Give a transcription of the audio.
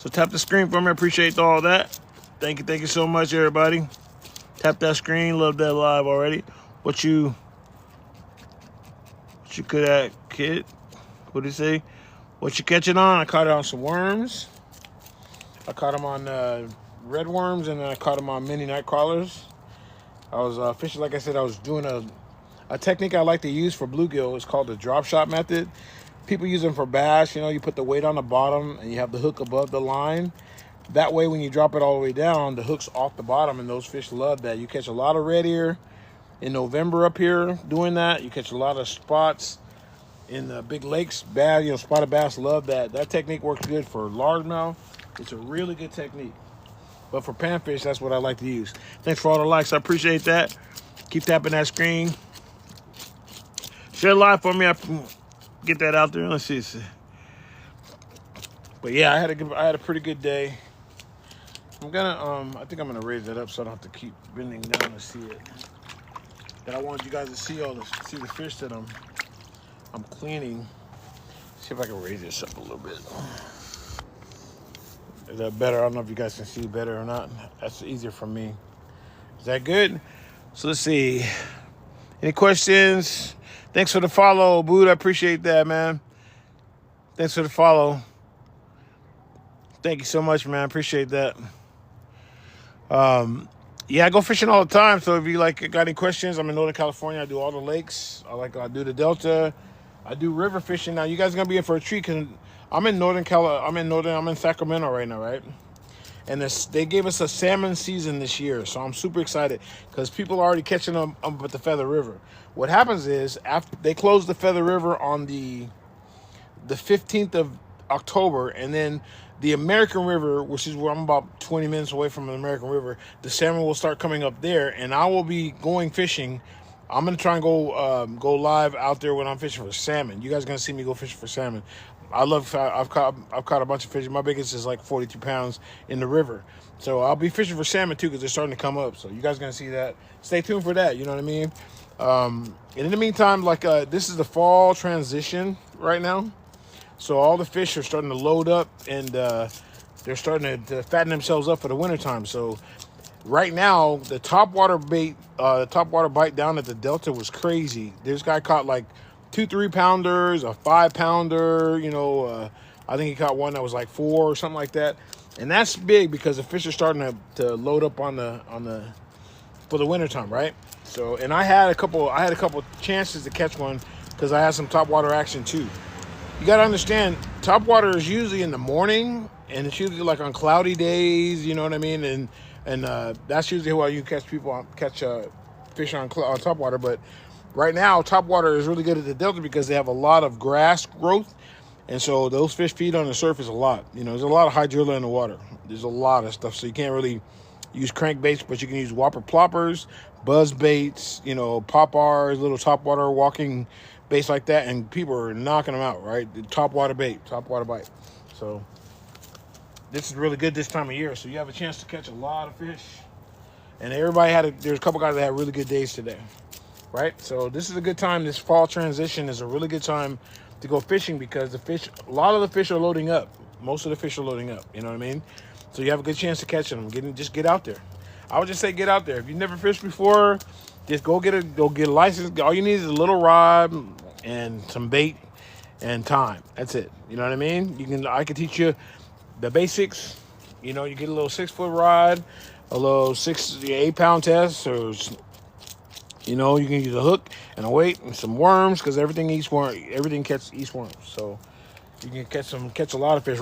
So tap the screen for me. I appreciate all that. Thank you so much, everybody. Tap that screen. Love that live already. What you could at, kid? What did he say? What you catching on? I caught it on some worms. I caught them on red worms, and then I caught them on mini night crawlers. I was fishing, like I said, I was doing a technique I like to use for bluegill. It's called the drop shot method. People use them for bass. You know, you put the weight on the bottom and you have the hook above the line. That way, when you drop it all the way down, the hook's off the bottom, and those fish love that. You catch a lot of red ear in November up here doing that. You catch a lot of spots in the big lakes. Bad, you know, spotted bass love that. That technique works good for largemouth. It's a really good technique. But for panfish, that's what I like to use. Thanks for all the likes. I appreciate that. Keep tapping that screen. Share live for me. I get that out there. Let's see. But yeah, I had a pretty good day. I'm gonna I think I'm gonna raise that up so I don't have to keep bending down to see it. But I wanted you guys to see the fish that I'm cleaning. See if I can raise this up a little bit. Is that better? I don't know if you guys can see better or not. That's easier for me. Is that good? So let's see. Any questions? Thanks for the follow, Boot. I appreciate that, man. Thanks for the follow. Thank you so much, man. I appreciate that. Yeah, I go fishing all the time. So if you got any questions, I'm in Northern California. I do all the lakes. I do the Delta. I do river fishing. Now you guys are gonna be in for a treat because I'm in Sacramento right now, right? And they gave us a salmon season this year, so I'm super excited because people are already catching them up at the Feather River. What happens is after they close the Feather River on the 15th of October, and then the American River, which is where I'm about 20 minutes away from the American River, the salmon will start coming up there, and I will be going fishing. I'm gonna try and go live out there when I'm fishing for salmon. You guys are gonna see me go fishing for salmon. I've caught a bunch of fish. My biggest is like 42 pounds in the river. So I'll be fishing for salmon too because they're starting to come up. So you guys are gonna see that. Stay tuned for that. You know what I mean? And in the meantime, this is the fall transition right now. So all the fish are starting to load up and they're starting to fatten themselves up for the wintertime. So right now, the topwater bite down at the Delta was crazy. This guy caught like 2 3-pounders, a 5-pounder, you know, I think he caught one that was like 4 or something like that. And that's big because the fish are starting to load up for the wintertime, right? So, and I had a couple chances to catch one because I had some topwater action too. You got to understand, topwater is usually in the morning, and it's usually like on cloudy days, you know what I mean? And that's usually how you catch fish on topwater. But right now, topwater is really good at the Delta because they have a lot of grass growth, and so those fish feed on the surface a lot. You know, there's a lot of hydrilla in the water. There's a lot of stuff, so you can't really use crankbaits, but you can use whopper ploppers, buzz baits, you know, pop-Rs, little topwater walking baits like that, and people are knocking them out, right? The topwater bite. So this is really good this time of year. So you have a chance to catch a lot of fish, and there's a couple guys that had really good days today, right? So this is a good time. This fall transition is a really good time to go fishing because a lot of the fish are loading up. Most of the fish are loading up. You know what I mean? So you have a good chance to catch them. Just get out there. I would just say get out there. If you've never fished before, just go get a license. All you need is a little rod and some bait and time. That's it. You know what I mean? I can teach you the basics. You know, you get a little 6-foot rod, a little 8-pound test, or you know, you can use a hook and a weight and some worms because everything catches worms. So you can catch a lot of fish.